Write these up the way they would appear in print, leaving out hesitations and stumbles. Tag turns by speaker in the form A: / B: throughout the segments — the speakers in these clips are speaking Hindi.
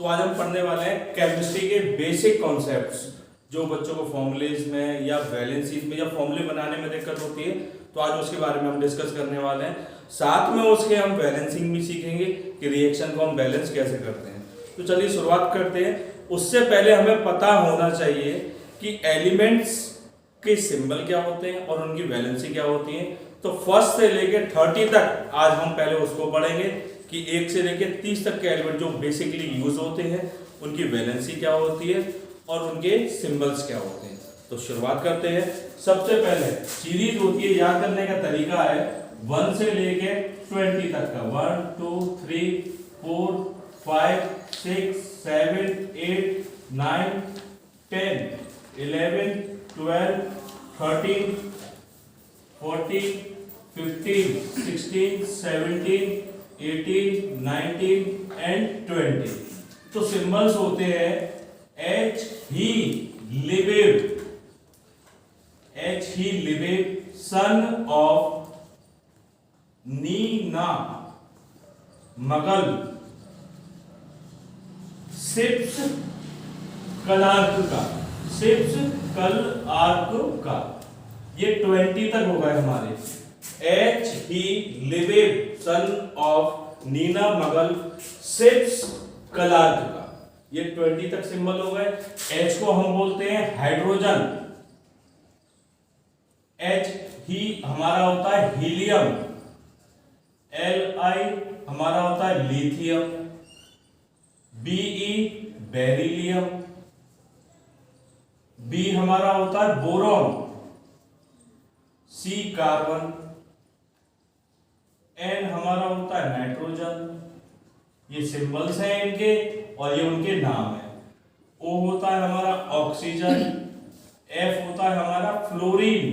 A: आज हम पढ़ने वाले हैं केमिस्ट्री के बेसिक कॉन्सेप्ट्स, जो बच्चों को फॉर्मूलेज में या वैलेंसीज में या फॉर्मूले बनाने में दिक्कत होती है, तो आज उसके बारे में हम डिस्कस करने वाले हैं। साथ में उसके हम बैलेंसिंग भी सीखेंगे कि रिएक्शन को हम बैलेंस कैसे करते हैं। तो चलिए शुरुआत करते हैं। उससे पहले हमें पता होना चाहिए कि एलिमेंट्स के सिंबल क्या होते हैं और उनकी वैलेंसी क्या होती है। तो फर्स्ट से लेके 30 तक आज हम पहले उसको पढ़ेंगे कि 1 से लेके 30 तक के एलिमेंट जो बेसिकली यूज होते हैं उनकी वैलेंसी क्या होती है और उनके सिंबल्स क्या होते हैं। तो शुरुआत करते हैं। सबसे पहले सीरीज होती है, याद करने का तरीका है 1 से लेके 20 तक का, 1 2 3 4 5 6 7 8 9 10 11 12 13 14 15 16 17 18 19 एंड 20। तो सिंबल्स होते हैं H he lived son of नीना मगल सिप्स कलार्क का, ये 20 तक होगा हमारे। H he lived son of नीना मगल सिप्स कलार्क का, ये 20 तक सिंबल हो गए। H को हम बोलते हैं हाइड्रोजन, H ही हमारा होता है हीलियम, Li हमारा होता है लिथियम, Be बेरिलियम, B हमारा होता है बोरॉन, C कार्बन, N हमारा होता है नाइट्रोजन। ये सिंबल्स हैं इनके और ये उनके नाम है। O होता है हमारा ऑक्सीजन, F होता है हमारा फ्लोरीन,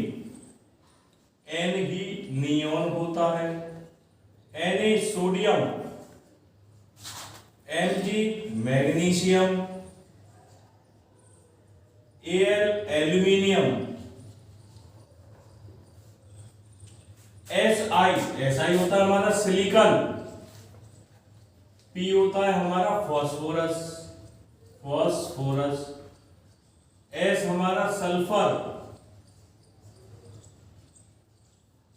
A: N ही नियोन होता है, Na sodium, Mg magnesium, Al aluminium, Si होता है हमारा सिलिकॉन, P होता है हमारा फास्फोरस, S हमारा सल्फर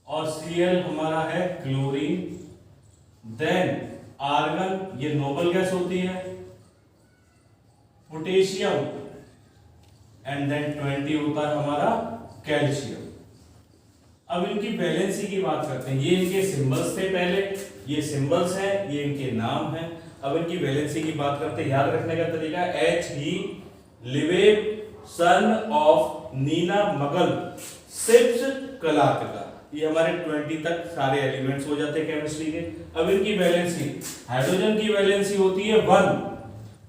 A: और Cl हमारा है क्लोरीन। देन आर्गन, ये नोबल गैस होती है, पोटेशियम, एंड देन 20 होता है हमारा कैल्शियम। अब इनकी वैलेंसी की बात करते हैं। ये इनके सिंबल्स थे पहले, ये सिंबल्स हैं, ये इनके नाम हैं। अब इनकी वैलेंसी की बात करते हैं। याद रखने का तरीका, H he lived son of नीना मगल सिप्स कलार्क का, ये हमारे 20 तक सारे एलिमेंट्स हो जाते हैं केमिस्ट्री के। अब इनकी वैलेंसी, हाइड्रोजन की वैलेंसी होती है 1,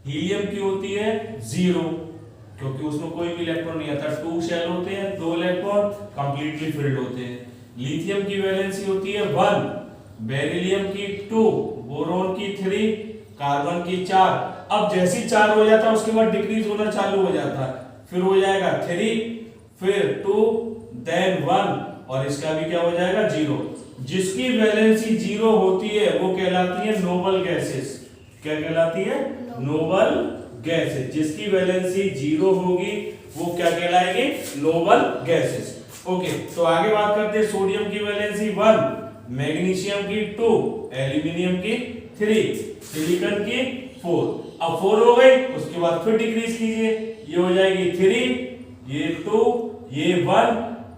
A: हीलियम की होती है 0, क्योंकि उसमें कोई भी इलेक्ट्रॉन नहीं आता, 2 शेल होते हैं, 2 इलेक्ट्रॉन कंप्लीटली फिल्ड होते हैं। लिथियम की वैलेंसी होती है 1, बेरिलियम की 2, बोरॉन की 3, कार्बन की 4। अब जैसी 4 हो जाता है उसके बाद डिक्रीज होना चालू हो जाता है, फिर हो जाएगा 3, फिर 2, देन 1 और इसका भी क्या हो जाएगा 0। जिसकी वैलेंसी 0 होती है वो कहलाती है नोबल गैसेस। क्या कहलाती है? Noble gases. जिसकी वैलेंसी 0 होगी वो क्या कहलाएगी? Noble gases. ओके, तो आगे बात करते हैं। सोडियम की वैलेंसी 1, मैग्नीशियम की 2, एल्यूमिनियम की 3, सिलिकॉन की 4। अब 4 हो गई, उसके बाद फिर डिक्रीज कीजिए, ये हो जाएगी 3, ये 2, ये 1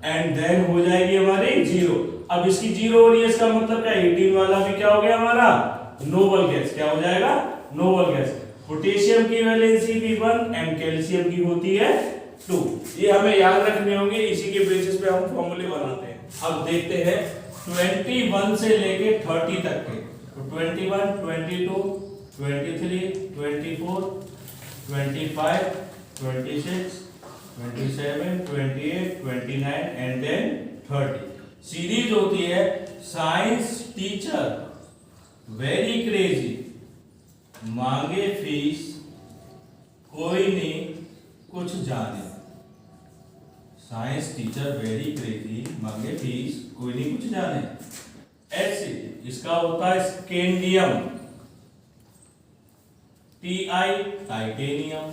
A: एंड देन हो जाएगी हमारी 0। अब इसकी 0 हो रही है, इसका मतलब क्या? 18 वाला भी क्या हो गया हमारा? Noble gas. क्या हो जाएगा? Noble gas. पोटेशियम की वैलेंसी भी 1 एंड कैल्शियम की होती है 2। ये हमें याद रखने होंगे, इसी के बेसिस पे हम फॉर्मूले बनाते हैं। अब देखते हैं 21 से लेके 30 तक के। तो 21, 22, 23, 24, 25, 26, 27, 28, 29 एंड देन 30। सीरीज होती है साइंस टीचर वेरी क्रेजी, मांगे फीस कोई नहीं कुछ जाने। साइंस टीचर वेरी क्रेजी, मांगे फीस कोई नहीं कुछ जाने। एसिड, इसका होता है स्कैंडियम, Ti टाइटेनियम,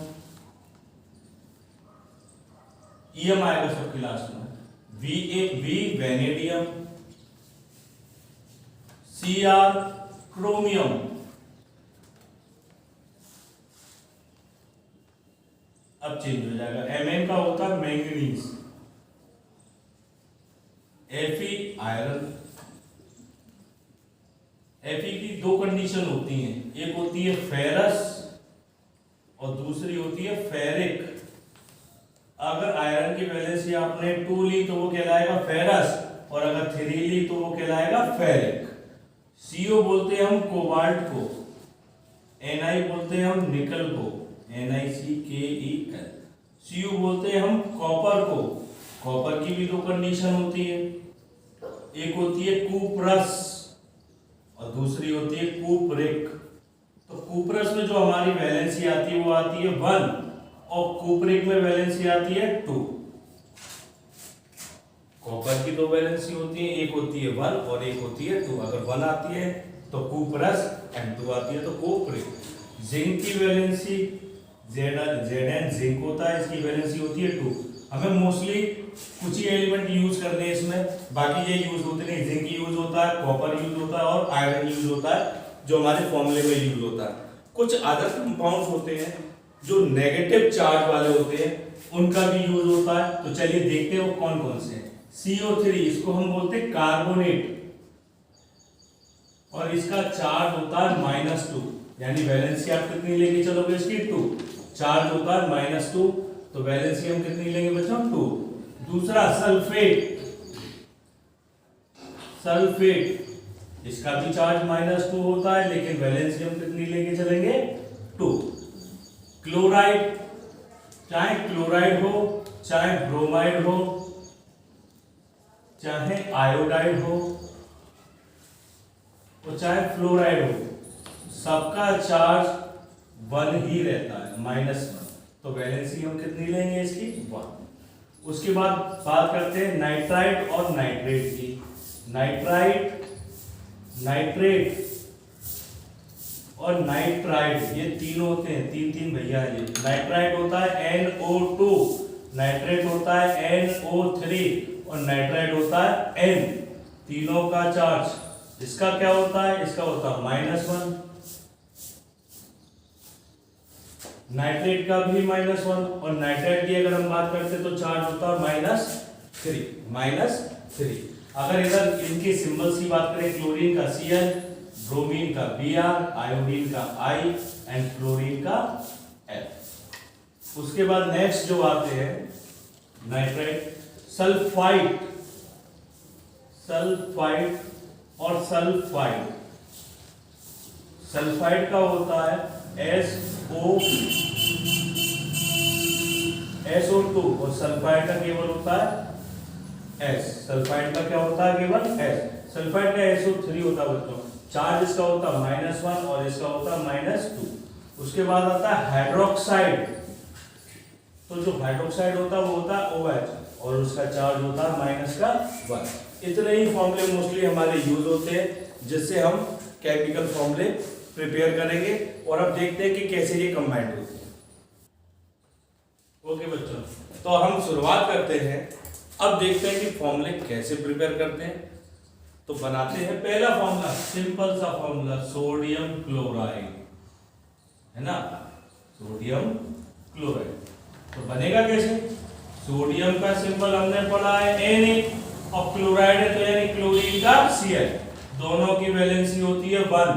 A: ईएम आएगा सबके लास्ट में, वी वेनेडियम, Cr क्रोमियम, अब चेंज हो जाएगा, Mn का होता है मैंगनीज, Fe आयरन। Fe की दो कंडीशन होती हैं, एक होती है फेरस और दूसरी होती है फेरिक। अगर आयरन की वैलेंसी आपने 2 ली तो वो कहलाएगा फेरस, और अगर 3 ली तो वो कहलाएगा फेरिक। CO बोलते हैं हम कोबाल्ट को, Ni बोलते हैं हम निकल को, NiCKEl। Cu बोलते हैं हम कॉपर को, कॉपर की भी दो कंडीशन होती है, एक होती है कुप्रस और दूसरी होती है कुप्रिक। तो कुप्रस में जो हमारी वैलेंसी आती है वो आती है 1 और कुप्रिक में वैलेंसी आती है 2। कॉपर की दो वैलेंसी होती है, एक होती है 1 और एक होती है 2। अगर 1 आती है तो कुप्रस एंड 2 आती है तो कुप्रिक। जिंक की वैलेंसी Zn जिंक होता है, इसकी वैलेंसी होती है 2। हमें मोस्टली कुछ ही एलिमेंट यूज करने हैं इसमें, बाकी ये यूज होते नहीं। जिंक यूज होता है, कॉपर यूज होता है और आयरन यूज होता है जो हमारे फॉर्मूले में यूज होता है। कुछ अदर कंपाउंड्स होते हैं जो नेगेटिव चार्ज वाले होते हैं, उनका भी यूज होता है। तो चलिए देखते हैं वो कौन कौन से हैं। CO3 इसको हम बोलते हैं कार्बोनेट और इसका चार्ज होता है -2, यानी वैलेंसी आप कितनी लेके चलोगे इसकी 2। चार्ज होता है -2 तो वैलेंसी हम कितनी लेंगे बच्चों 2। दूसरा सल्फेट, सल्फेट इसका भी चार्ज -2 होता है लेकिन वैलेंसी हम कितनी लेके चलेंगे 2। क्लोराइड, चाहे क्लोराइड हो, चाहे ब्रोमाइड हो, चाहे आयोडाइड हो और चाहे फ्लोराइड हो, सबका चार्ज 1 ही रहता है, -1। तो वैलेंसी हम कितनी लेंगे इसकी 1। उसके बाद बात करते हैं नाइट्राइट और नाइट्रेट की। नाइट्राइट, नाइट्रेट और नाइट्राइड ये तीन होते हैं, तीन भैया है। ये नाइट्राइट होता है NO2, नाइट्रेट होता है NO3 और नाइट्राइड होता है N। तीनों का चार्ज इसका क्या होता है, इसका होता है -1, नाइट्रेट का भी -1 और नाइट्राइड की अगर हम बात करते तो चार्ज होता है -3। अगर इधर इनके सिंबल्स की बात करें, क्लोरीन का Cl, ब्रोमीन का Br, आयोडीन का I एंड क्लोरीन का F। उसके बाद नेक्स्ट जो आते हैं नाइट्राइट, सल्फाइड, सल्फाइड और सल्फाइड। सल्फाइड का होता है SO2 और सल्फाइड का केवल होता है S। सल्फाइड का क्या होता है केवल S। सल्फाइड का SO3 होता है बच्चों, चार्ज इसका होता है -1 और इसका होता है -2। उसके बाद आता है हाइड्रोक्साइड, तो जो हाइड्रोक्साइड होता है वो होता है OH और उसका चार्ज होता है -1। इतने ही फॉर्मूले मोस्टली हमारे यूज होते हैं जिससे हम केमिकल फॉर्मूले प्रिपेयर करेंगे और अब देखते हैं कि कैसे ये कंबाइंड होते हैं। ओके बच्चों, तो हम शुरुआत करते हैं। अब देखते हैं कि फॉर्मूले कैसे प्रिपेयर करते हैं। तो बनाते हैं पहला फॉर्मूला, सिंपल सा फॉर्मूला, सोडियम क्लोराइड, है ना, सोडियम क्लोराइड। तो बनेगा कैसे, सोडियम का सिंबल हमने पढ़ा है Na और क्लोराइड है तो यानी क्लोरीन का Cl, दोनों की वैलेंसी होती है 1।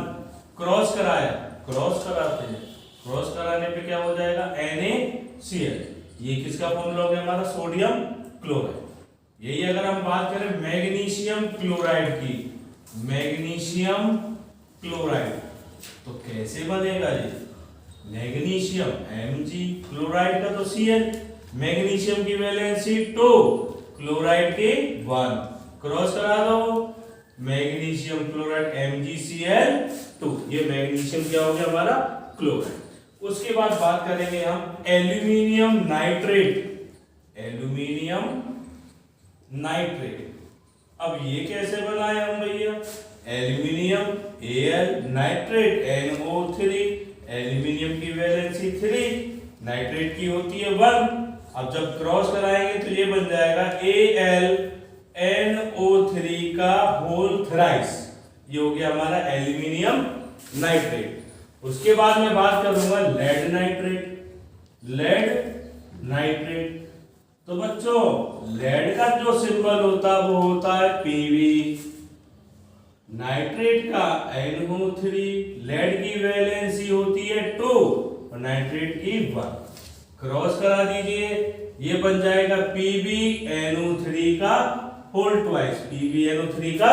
A: क्रॉस कराया, क्रॉस कराते हैं, क्रॉस कराने पे क्या हो जाएगा NaCl। ये किसका फॉर्मूला हो गया हमारा, सोडियम क्लोराइड। यही अगर हम बात करें मैग्नीशियम क्लोराइड की, मैग्नीशियम क्लोराइड, तो कैसे बनेगा ये, मैग्नीशियम Mg, क्लोराइड का तो Cl, मैग्नीशियम की वैलेंसी 2, क्लोराइड के 1, क्रॉस करा दो, मैग्नीशियम क्लोराइड MgCl2। ये मैग्नीशियम क्या हो गया हमारा क्लोराइड। उसके बाद बात करेंगे हम एल्यूमिनियम नाइट्रेट, एल्यूमिनियम नाइट्रेट। अब ये कैसे बनाए हम भैया, aluminium Al, nitrate NO3, aluminium की वैलेंसी 3, नाइट्रेट की होती है 1। अब जब क्रॉस कराएंगे तो ये बन जाएगा AlNO3 का होल थ्राइस, ये हो गया हमारा एल्यूमिनियम नाइट्रेट। उसके बाद मैं बात करूंगा लेड नाइट्रेट। लेड नाइट्रेट, तो बच्चों लेड का जो सिंबल होता है वो होता है Pb, नाइट्रेट का NO3, लेड की वैलेंसी होती है 2 और नाइट्रेट की 1। क्रॉस करा दीजिए, ये बन जाएगा PbNO3 का होल ट्वाइस, PbNO3 का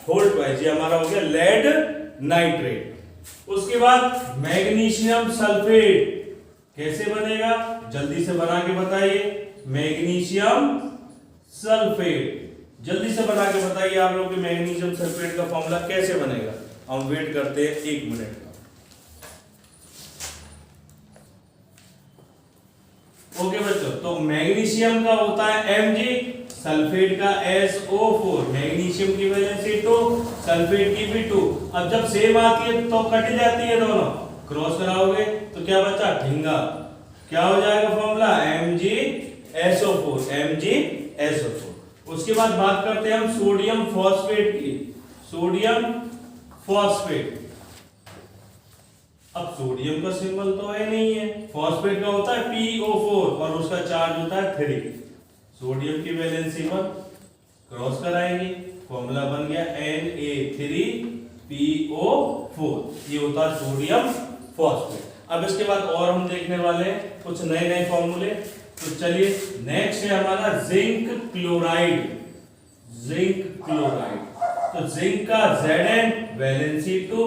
A: होल ट्वाइस, ये हमारा हो गया लेड नाइट्रेट। उसके बाद मैग्नीशियम सल्फेट कैसे बनेगा, जल्दी से बना के बताइए। मैग्नीशियम सल्फेट जल्दी से बना के बताइए आप लोग कि मैग्नीशियम सल्फेट का फॉर्मूला कैसे बनेगा। हम वेट करते हैं 1 मिनट का। ओके बच्चों, तो मैग्नीशियम का होता है Mg, सल्फेट का SO4, मैग्नीशियम की वैलेंसी 2, सल्फेट की भी 2। अब जब सेम आती है तो कट जाती है दोनों, क्रॉस कराओगे तो क्या बचा, ढींगा। क्या हो जाएगा फॉर्मूला, MgSO4, MgSO4। उसके बाद बात करते हैं हम सोडियम फॉस्फेट की। सोडियम फॉस्फेट, अब सोडियम का सिंबल तो है नहीं है, फॉस्फेट का होता है PO4 और उसका चार्ज होता है 3। सोडियम की वैलेंसी 1, क्रॉस कराएंगे, फॉर्मूला बन गया Na3PO4, ये होता है सोडियम फॉस्फेट। अब इसके बाद और हम देखने वाले हैं कुछ नए नए फॉर्मूले। तो चलिए नेक्स्ट है हमारा जिंक क्लोराइड। जिंक क्लोराइड, तो जिंक का Zn वैलेंसी 2,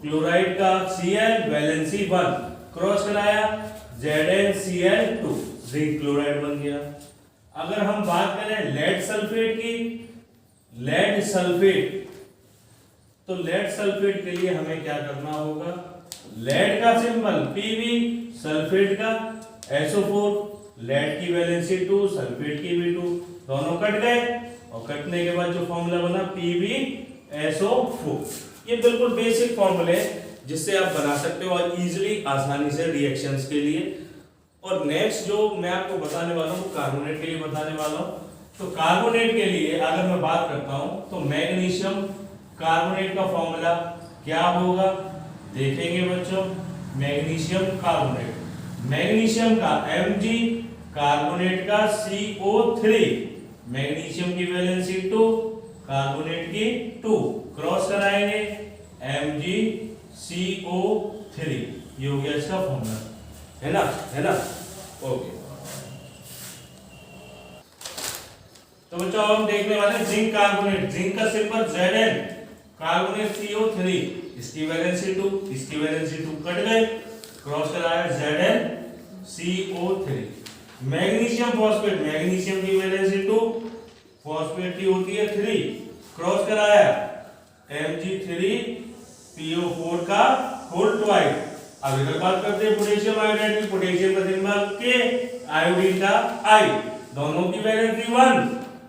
A: क्लोराइड का Cl वैलेंसी 1, क्रॉस कराया ZnCl2, जिंक क्लोराइड बन गया। अगर हम बात करें लेड सल्फेट की, लेड सल्फेट, तो लेड सल्फेट के लिए हमें क्या करना होगा, लेड का सिंबल Pb, सल्फेट का SO4, लेड की वैलेंसी 2, सल्फेट की भी 2, दोनों कट गए और कटने के बाद जो फॉर्मूला बना PbSO4। ये बिल्कुल बेसिक फॉर्मूले जिससे आप बना सकते हो और इजीली आसानी से रिएक्शंस के लिए। और नेक्स्ट जो मैं आपको बताने वाला हूँ कार्बोनेट के लिए बताने वाला हूँ। तो कार्बोनेट के लिए अगर मैं बात करता हूँ तो मैग्नीशियम कार्बोनेट का फॉर्मूला क्या होगा देखेंगे बच्चों। मैग्नीशियम कार्बोनेट, मैग्नीशियम का Mg, कार्बोनेट का CO3, मैग्नीशियम की वैलेंसी 2, कार्बोनेट की 2, क्रॉस कराएंगे MgCO3, ये हो गया इसका फॉर्मूला, है ना। ओके, तो बच्चों हम देखने वाले हैं जिंक कार्बोनेट। जिंक का सिंबल Zn, कार्बोनेट CO3, इसकी वैलेंसी 2, इसकी वैलेंसी 2 कट गए, क्रॉस कराया ZnCO3। मैग्नीशियम फॉस्फेट, मैग्नीशियम की वैलेंसी 2, फॉस्फेट की होती है 3, क्रॉस कराया Mg3PO4 का होल ट्वाइस। अब इधर बात करते हैं पोटेशियम आयोडाइड की। पोटेशियम का सिंबल K, आयोडीन का I, दोनों की वैलेंसी 1,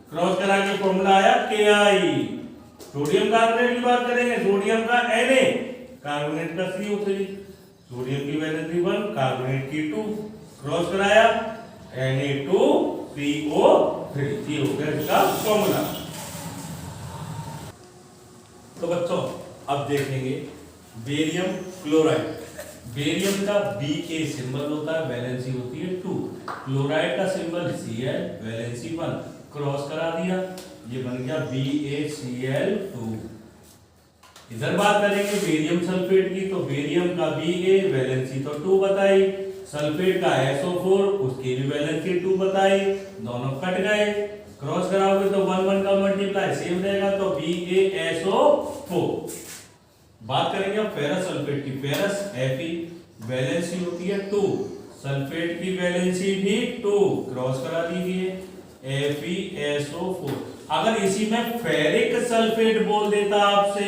A: क्रॉस करा के फॉर्मूला आया Ki। सोडियम कार्बोनेट की बात करेंगे, सोडियम का Na, कार्बोनेट का CO3, सोडियम की वैलेंसी 1, कार्बोनेट की 2, क्रॉस कराया Na2PO3, ये हो गया इसका फॉर्मूला। तो बच्चों अब देखेंगे बेरियम क्लोराइड। बेरियम का Ba सिंबल होता है, वैलेंसी होती है 2, क्लोराइड का सिंबल Cl, वैलेंसी 1, क्रॉस करा दिया, ये बन गया BaCl2। इधर बात करेंगे बेरियम सल्फेट की। तो बेरियम का Ba वैलेंसी तो 2 बताई, सल्फेट का SO4 उसकी भी वैलेंसी 2 बताई, दोनों कट गए, क्रॉस कराओगे तो 1 1 का मल्टीप्लाई सेम रहेगा, तो BaSO4। बात करेंगे अब फेरस सल्फेट की। फेरस Fe वैलेंसी होती है 2, सल्फेट की वैलेंसी भी 2, क्रॉस करा दीजिए FeSO4। अगर इसी में फेरिक सल्फेट बोल देता आपसे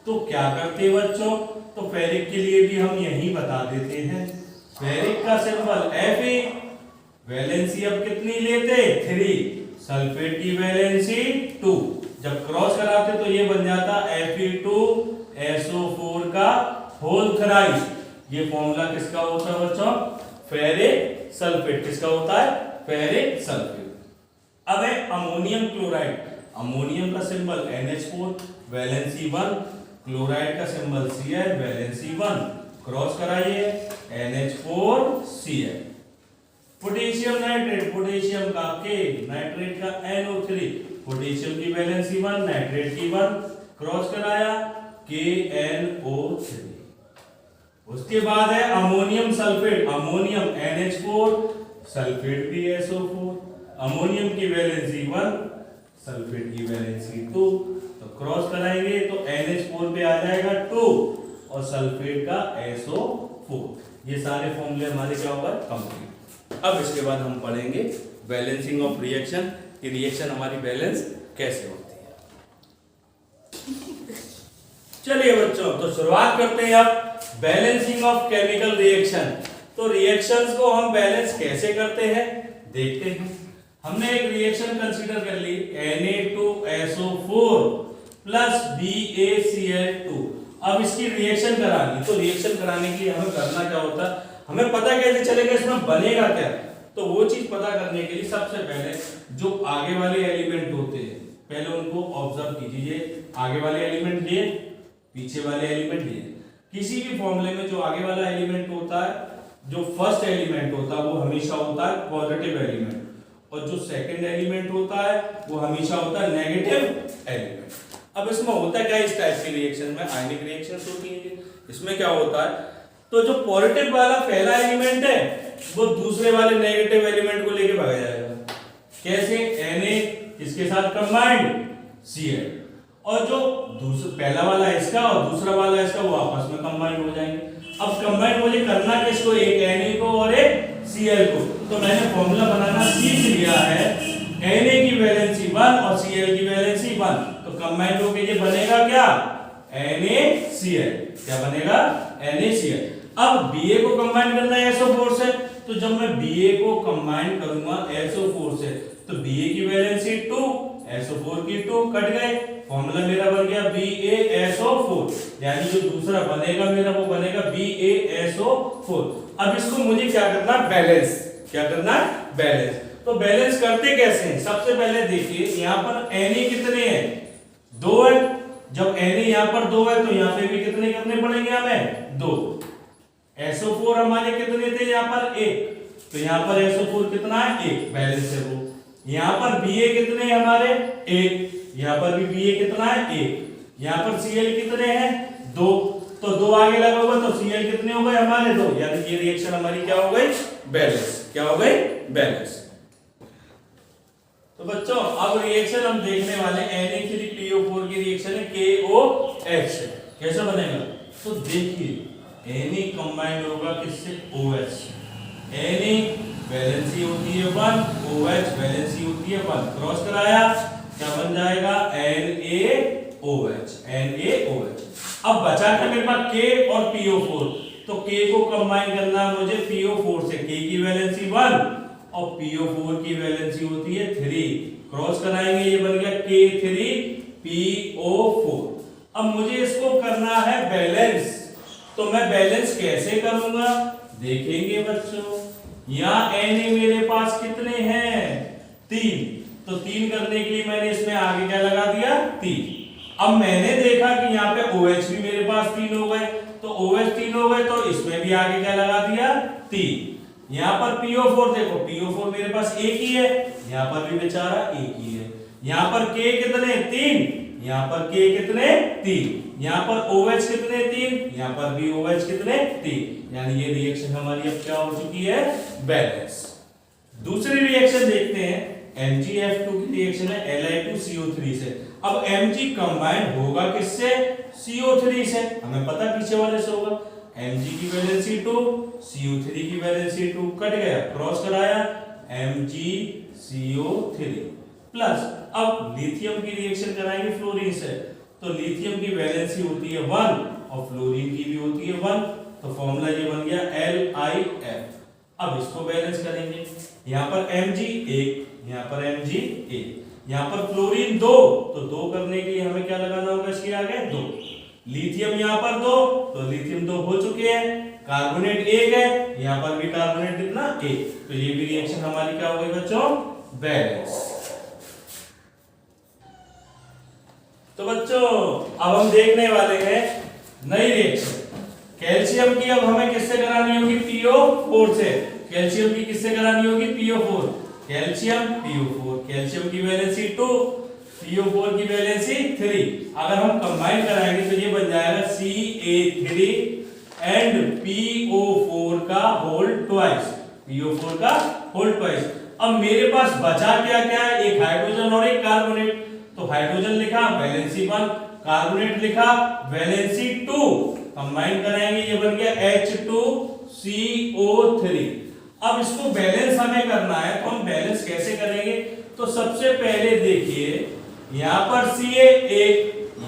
A: तो क्या करते बच्चों, तो फेरिक के लिए भी हम यही बता देते हैं। फेरिक का सिंबल Fe, वैलेंसी अब कितनी लेते 3, सल्फेट की वैलेंसी 2, जब क्रॉस कराते तो ये बन जाता Fe2SO4 का होल थ्राइस, ये फॉर्मूला किसका होता है बच्चों? Ferric sulphate. किसका होता है? Ferric sulphate. अब है अमोनियम क्लोराइड। अमोनियम का सिंबल NH4 वैलेंसी 1, क्लोराइड का सिंबल Cl वैलेंसी 1, क्रॉस कराइए NH4Cl। पोटेशियम नाइट्रेट, पोटेशियम का K, नाइट्रेट का NO3, पोटेशियम की वैलेंसी 1, नाइट्रेट की 1, क्रॉस कराया KNO3। उसके बाद है ammonium sulphate. Ammonium NH4, sulphate भी SO4, अमोनियम की वैलेंसी 1, सल्फेट की वैलेंसी 2, तो क्रॉस कराएंगे तो NH4 पे आ जाएगा 2 और सल्फेट का SO4। ये सारे फॉर्मूले हमारे क्या होगा? कंप्लीट। अब इसके बाद हम पढ़ेंगे बैलेंसिंग ऑफ रिएक्शन, कि रिएक्शन हमारी बैलेंस कैसे होती है। चलिए बच्चों, तो शुरुआत करते हैं अब बैलेंसिंग ऑफ केमिकल रिएक्शन। तो रिएक्शंस को हम बैलेंस कैसे करते हैं देखते हैं। हमने एक रिएक्शन कंसीडर कर ली Na2SO4 प्लस BaCl2। अब इसकी रिएक्शन करानी, तो रिएक्शन कराने के लिए हमें करना क्या होता है, हमें पता कैसे चलेगा इसमें बनेगा क्या। तो वो चीज पता करने के लिए सबसे पहले जो आगे वाले एलिमेंट होते हैं पहले उनको ऑब्जर्व कीजिए। आगे वाले एलिमेंट ये, पीछे वाले एलिमेंट ये। किसी भी फॉर्मूले में जो आगे वाला एलिमेंट होता है, जो फर्स्ट एलिमेंट होता है वो हमेशा होता है पॉजिटिव एलिमेंट, और जो सेकंड एलिमेंट होता है वो हमेशा होता है नेगेटिव एलिमेंट। अब इसमें होता क्या है, इस टाइप की रिएक्शन में आयनिक रिएक्शंस होती हैं। इसमें क्या होता है, तो जो पॉजिटिव वाला पहला एलिमेंट है वो दूसरे वाले नेगेटिव एलिमेंट को लेके भाग जाएगा। कैसे? Na इसके साथ कंबाइंड Cl, और जो दूसरा पहला वाला इसका और दूसरा वाला इसका वो आपस में कंबाइंड हो जाएंगे। अब कंबाइंड मुझे करना किसको? एक Na को और एक Cl को। तो मैंने फॉर्मूला बनाना सीख लिया है, Na की वैलेंसी 1 और Cl की वैलेंसी 1, तो कंबाइंड होके ये बनेगा क्या? NaCl। क्या बनेगा? NaCl। अब Ba को कंबाइन करना है SO4 से, तो जब मैं Ba को कंबाइन करूंगा SO4 से तो Ba की वैलेंसी 2, SO4 की 2, कट गए, फॉर्मूला मेरा बन गया BaSO4, यानी जो दूसरा बनेगा मेरा वो बनेगा BaSO4। अब इसको मुझे क्या करना? बैलेंस। क्या करना? बैलेंस। तो बैलेंस करते कैसे हैं? सबसे पहले देखिए यहाँ पर Na कितने हैं? 2 है। जब Na यहाँ पर 2 है तो यहाँ पे भी कितने करने पड़ेंगे हमें? 2। SO4 हमारे कितने थे यहाँ पर? 1, तो यहाँ पर SO4 कितना है? 1, बैलेंस है वो। यहाँ पर Ba कितने हैं हमारे? 1, यहाँ पर भी Ba कितना है? 1, यहाँ पर Cl कितने हैं? 2, तो 2 आगे लगा हुआ तो Cl कितने हो गए हमारे? 2, यानी ये रिएक्शन हमारी क्या हो गई? बैलेंस। क्या हो गई? बैलेंस। तो बच्चों अब रिएक्शन हम देखने वाले Na3PO4 की रिएक्शन है KOH। कैसे बनेगा? तो देखिए Na कंबाइंड होगा किससे? OH। Na वैलेंसी होती है 1, OH वैलेंसी होती है 1, क्रॉस कराया क्या बन जाएगा? NaOH। NaOH। अब बचा क्या मेरे पास? K और PO4, तो K को कंबाइन करना है मुझे PO4 से। K की वैलेंसी 1 और PO4 की वैलेंसी होती है 3, क्रॉस कराएंगे ये बन गया K3PO4। अब मुझे इसको करना है बैलेंस, तो मैं बैलेंस कैसे करूंगा देखेंगे बच्चों। यहाँ Na मेरे पास कितने हैं? 3, तो 3 करने के लिए मैंने इसमें आगे क्या लगा दिया? 3। अब मैंने देखा कि यहाँ पे OH भी मेरे पास 3 हो गए, तो OH 3 हो गए तो इसमें भी आगे क्या लगा दिया? 3। यहाँ पर PO4 देखो, PO4 मेरे पास एक ही है, यहाँ पर भी बेचारा एक ही है। यहाँ पर K कितने? 3, यहाँ पर K कितने? 3, यहाँ पर OH कितने? 3, यहाँ पर भी OH कितने? 3, यानी ये रिएक्शन हमारी अब क्या हो चुकी है? बैलेंस। दूसरी रिएक्शन देखते हैं, MgF2 की रिएक्शन है Li2CO3 से। अब Mg कंबाइंड होगा किससे? CO3 से, हमें पता पीछे वाले से होगा। Mg की वैलेंसी 2, CO3 की वैलेंसी 2, कट गया, क्रॉस कराया MgCO3 प्लस। अब लिथियम की रिएक्शन कराएंगे फ्लोरीन से, तो लिथियम की वैलेंसी होती है 1 और फ्लोरीन की भी होती है 1, तो फॉर्मूला ये बन गया LiF। अब इसको बैलेंस करेंगे, यहाँ पर Mg 1, यहाँ पर Mg 1, यहाँ पर फ्लोरीन 2, तो 2 करने के लिए हमें क्या लगाना होगा इसके आगे? 2। लिथियम यहाँ पर 2, तो लिथियम 2 हो चुके हैं, कार्बोनेट एक है, यहाँ पर भी कार्बोनेट कितना एक, तो ये भी रिएक्शन हमारी क्या हो गई बच्चों, बैलेंस। तो बच्चों अब हम देखने वाले हैं नई रिएक्शन। कैल्शियम की अब हमें किससे करानी होगी, PO4 से। कैल्शियम की किससे करानी होगी, PO4, कैल्शियम PO4, कैल्शियम की वैलेंसी 2, PO4 की वैलेंसी 3। अगर हम कंबाइन कराएंगे तो ये बन जाएगा Ca3 एंड PO4 का होल ट्वाइस, PO4 का होल ट्वाइस। अब मेरे पास बचा क्या क्या है, एक हाइड्रोजन और एक कार्बोनेट। तो हाइड्रोजन लिखा वैलेंसी 1, कार्बोनेट लिखा वैलेंसी 2, कंबाइन कराएंगे ये बन गया H2CO3। अब इसको बैलेंस हमें करना है, तो हम बैलेंस कैसे करेंगे, तो सबसे पहले देखिए यहां पर Ca 1,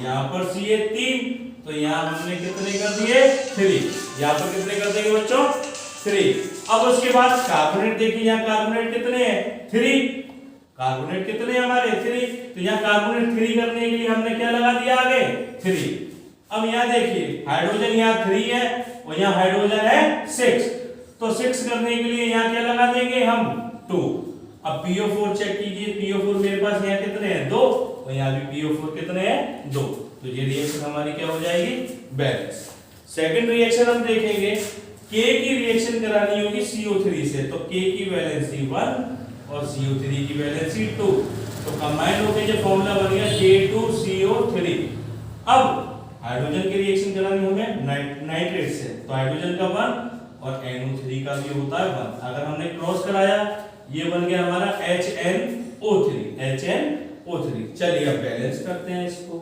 A: यहां पर Ca 3, तो यहां हमने कितने कर दिए 3, यहां पर कितने कर देंगे बच्चों 3। अब उसके बाद कार्बोनेट देखिए, यहां कार्बोनेट कितने हैं 3, कार्बोनेट कितने हमारे 3, तो यहाँ कार्बोनेट 3 करने के लिए हमने क्या लगा दिया आगे 3। अब यहाँ देखिए हाइड्रोजन यहाँ 3 है और यहाँ हाइड्रोजन है 6, तो 6 करने के लिए यहाँ क्या लगा देंगे हम 2। अब PO4 चेक कीजिए, PO4 मेरे पास यहाँ कितने हैं 2, और यहाँ भी PO4 कितने हैं 2, तो ये रिएक्शन हमारी क्या हो जाएगी बैलेंस। सेकंड रिएक्शन हम देखेंगे, K की रिएक्शन करानी होगी CO3 से, तो K की वैलेंसी 1 और CO3 की वैलेंसी 2, तो कंबाइन होकर ये फॉर्मूला बन गया K2CO3। अब हाइड्रोजन की रिएक्शन करानी हमें नाइट्रेट से, तो हाइड्रोजन का 1 और NO3 का भी होता है 1, अगर हमने क्रॉस कराया ये बन गया हमारा HNO3, HNO3। चलिए अब बैलेंस करते हैं इसको,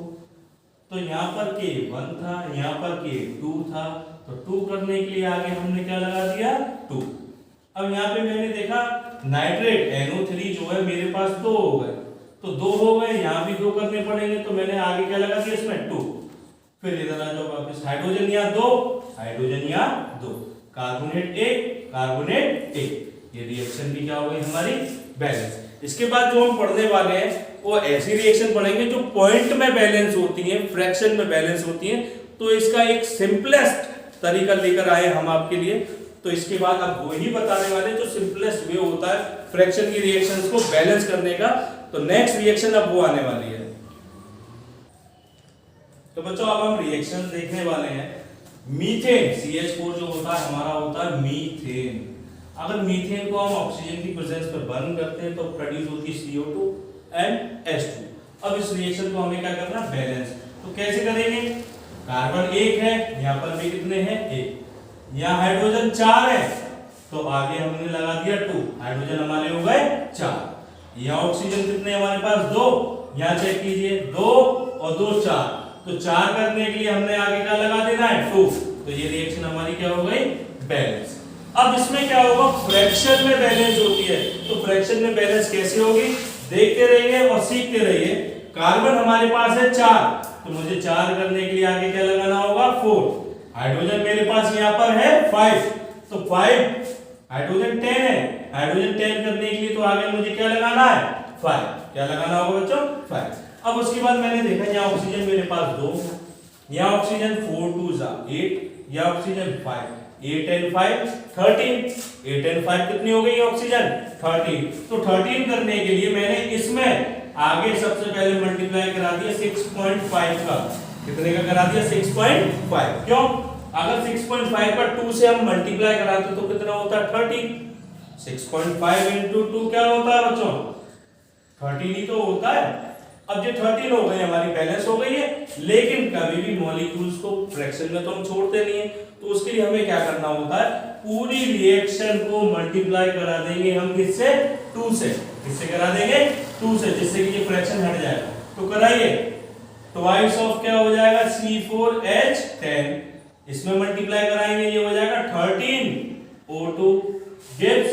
A: तो यहाँ पर K1 था, यहाँ पर K2 था, तो 2 करने के लिए आगे हमने क्या लगा दिया 2। अब यहाँ पे मैंने देखा नाइट्रेट NO3 जो है मेरे पास 2 हो गए, तो 2 हो गए, यहाँ भी 2 करने पड़ेंगे, तो मैंने आगे क्या लगा दिया इसमें 2। फिर इधर आ जाओ वापस, हाइड्रोजन यहाँ 2, हाइड्रोजन यहाँ 2, कार्बोनेट 1, कार्बोनेट 1, ये रिएक्शन भी क्या हो गई हमारी बैलेंस। इसके बाद जो हम पढ़ने वाले हैं वो ऐसी रिएक्शन पढ़ेंगे जो पॉइंट में बैलेंस होती है, फ्रैक्शन में बैलेंस होती है। तो इसका एक सिंपलेस्ट तरीका लेकर आए हम आपके लिए, तो इसके बाद आप वो ही बताने वाले जो सिंपलेस्ट वे होता है फ्रैक्शन की रिएक्शंस को बैलेंस करने का। तो नेक्स्ट रिएक्शन अब वो आने वाली है। तो बच्चों अब हम रिएक्शन देखने वाले हैं। मीथेन CH4 जो होता है हमारा होता है मीथेन। अगर मीथेन को हम ऑक्सीजन की प्रेजेंस पर बर्न करते हैं तो प्रोड्यूस होती है CO2 एंड H2। अब इस रिएक्शन को हमें क्या करना बैलेंस, तो कैसे करेंगे, कार्बन 1 है, यहाँ पर भी कितने हैं 1, यहाँ हाइड्रोजन 4 है, तो आगे हमने लगा दिया 2, हाइड्रोजन हमारे हो गए 4। यहाँ ऑक्सीजन कितने हमारे पास 2, यहाँ चेक कीजिए 2 और 2 4, तो 4 करने के लिए हमने आगे क्या लगा देना है 2, तो ये रिएक्शन हमारी क्या हो गई बैलेंस। अब इसमें क्या होगा फ्रैक्शन में बैलेंस होती है, तो फ्रैक्शन में बैलेंस कैसे होगी देखते रहिए और सीखते रहिए। कार्बन हमारे पास है 4, तो मुझे 4 करने के लिए आगे क्या लगाना होगा 4। हाइड्रोजन मेरे पास यहाँ पर है 5, तो 5, हाइड्रोजन 10 है, हाइड्रोजन 10 करने के लिए तो आगे मुझे क्या लगाना है 5, क्या लगाना होगा बच्चों 5। अब उसके बाद मैंने देखा यहाँ ऑक्सीजन मेरे पास 2, यहाँ ऑक्सीजन 4 2 8, यहाँ ऑक्सीजन 5, 8 and 5 13, 8 and 5 कितनी हो गई ऑक्सीजन 13। तो 13 करने के लिए मैंने इसमें आगे सबसे पहले मल्टीप्लाई करा दिया 6.5 का, कितने का करा दिया 6.5। क्यों, अगर 6.5 का 2 से हम मल्टीप्लाई कराते तो कितना होता है 13, 6.5 into 2 क्या होता है बच्चों 13 ही तो होता है। अब ये 13 हो गई हमारी बैलेंस हो गई है, लेकिन कभी भी मॉलिक्यूल्स को फ्रैक्शन में तो हम छोड़ते नहीं है, तो उसके लिए हमें क्या करना होता है पूरी रिएक्शन को मल्टीप्लाई करा देंगे हम किससे 2 से, किससे करा देंगे 2 से, जिससे कि ये फ्रैक्शन हट जाएगा। तो कराइए, ट्वाइस ऑफ क्या हो जाएगा C4H10, इसमें मल्टीप्लाई कराएंगे ये हो जाएगा 13O2 gives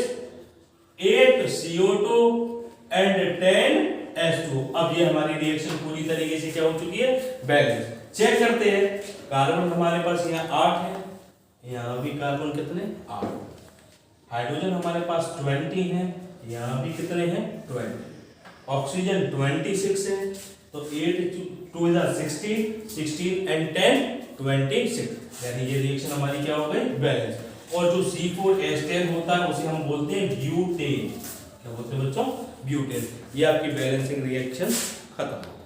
A: 8CO2 and 10H2। अब ये हमारी रिएक्शन पूरी तरीके से क्या हो चुकी है बैलेंस। चेक करते हैं, कार्बन हमारे पास यहाँ 8 है, यहाँ भी कार्बन कितने 8, हाइड्रोजन हमारे पास 20 है, यहाँ भी कितने हैं 20, ऑक्सीजन 26 है, तो 8 2 इज 16, 16 एंड 10 26, यानी ये रिएक्शन हमारी क्या हो गई, बैलेंस। और जो C4H10 होता है उसे हम बोलते हैं ब्यूटेन। क्या बोलते हैं बच्चों, ब्यूटेन। ये आपकी बैलेंसिंग रिएक्शन खत्म।